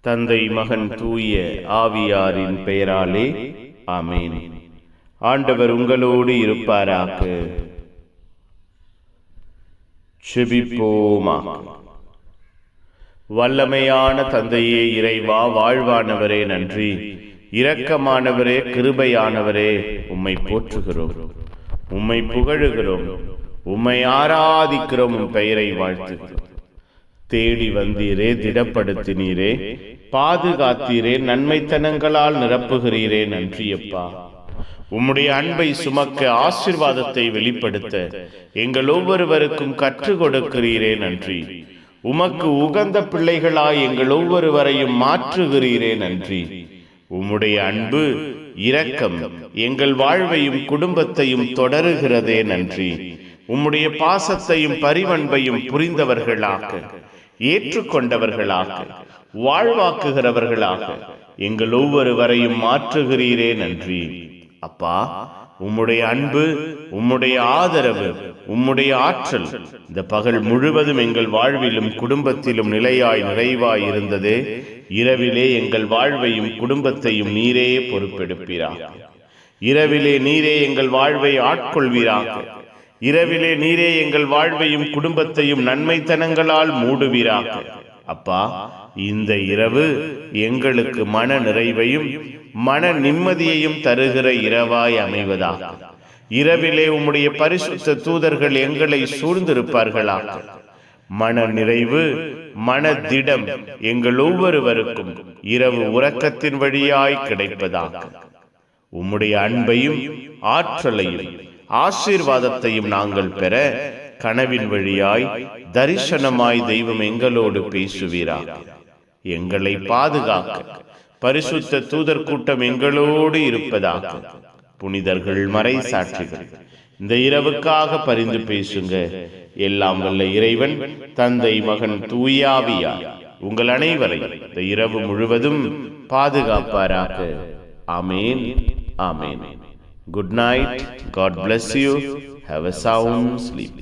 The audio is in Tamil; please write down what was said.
தந்தை, மகன், தூய ஆவியாரின் பெயராலே ஆமென். ஆண்டவர் உங்களோடு இருப்பாராக. செபிப்போமாக. வல்லமையான தந்தையே இறைவா, வாழ்வானவரே நன்றி. இரக்கமானவரே, கிருபையானவரே, உம்மை போற்றுகிறோம், உம்மை புகழுகிறோம், உம்மை ஆராதிக்கிறோம், உம் பெயரை வாழ்த்துகிறோம். தேடி வந்தீரே, திடப்படுத்தினீரே, பாதுகாத்தீரே, நன்மைத்தனங்களால் நிரப்புகிறீரே, நன்றியப்பா. உம்முடைய அன்பை சுமக்க, ஆசீர்வாதத்தை வெளிப்படுத்த எங்கள் ஒவ்வொருவருக்கும் கற்றுக் கொடுக்கிறீரே, நன்றி. உமக்கு உகந்த பிள்ளைகளாய் எங்கள் ஒவ்வொருவரையும் மாற்றுகிறீரே, நன்றி. உம்முடைய அன்பு, இரக்கம் எங்கள் வாழ்வையும் குடும்பத்தையும் தொடருகிறதே, நன்றி. உம்முடைய பாசத்தையும் பரிவன்பையும் புரிந்தவர்களாக, ஏற்றுக்கொண்டவர்களாக, வாழ்வாக்குகிறவர்களாக எங்கள் ஒவ்வொருவரையும் மாற்றுகிறீரே, நன்றி. அப்பா, உம்முடைய அன்பு, உம்முடைய ஆதரவு, உம்முடைய ஆற்றல் இந்த பகல் முழுவதும் எங்கள் வாழ்விலும் குடும்பத்திலும் நிலையாய் நிறைவாய் இருந்ததே. இரவிலே எங்கள் வாழ்வையும் குடும்பத்தையும் நீரே பொறுப்பெடுப்பீராக. இரவிலே நீரே எங்கள் வாழ்வை ஆட்கொள்வீராக. இரவிலே நீரே எங்கள் வாழ்வையும் குடும்பத்தையும் நன்மைத்தனங்களால் மூடுவீராக. அப்பா, இந்த இரவு எங்களுக்கு மன நிறைவையும் மன நிம்மதியையும் தருகிற இரவாய் அமைவதாக. இரவிலே உம்முடைய பரிசுத்த தூதர்கள் எங்களை சூழ்ந்திருப்பார்களாக. மன நிறைவு, மன திடம் எங்கள் ஒவ்வொருவருக்கும் இரவு உறக்கத்தின் வழியாய் கிடைப்பதாக. உம்முடைய அன்பையும் ஆற்றலையும் ஆசீர்வாதத்தையும் நாங்கள் பெற கனவின் வழியாய், தரிசனமாய் தெய்வம் எங்களோடு பேசுவீராக. எங்களை பாதுகாக்க பரிசுத்த தூதர் கூட்டம் எங்களோடு இருப்பதாக. புனிதர்கள், மறை சாட்சிகள் இந்த இரவுக்காக பரிந்து பேசுங்க. எல்லாம் வல்ல இறைவன், தந்தை, மகன், தூய ஆவியார் உங்கள் அனைவரை இந்த இரவு முழுவதும் பாதுகாப்பாராக. ஆமேன், ஆமேன். Good night. God bless you. Have a sound sleep.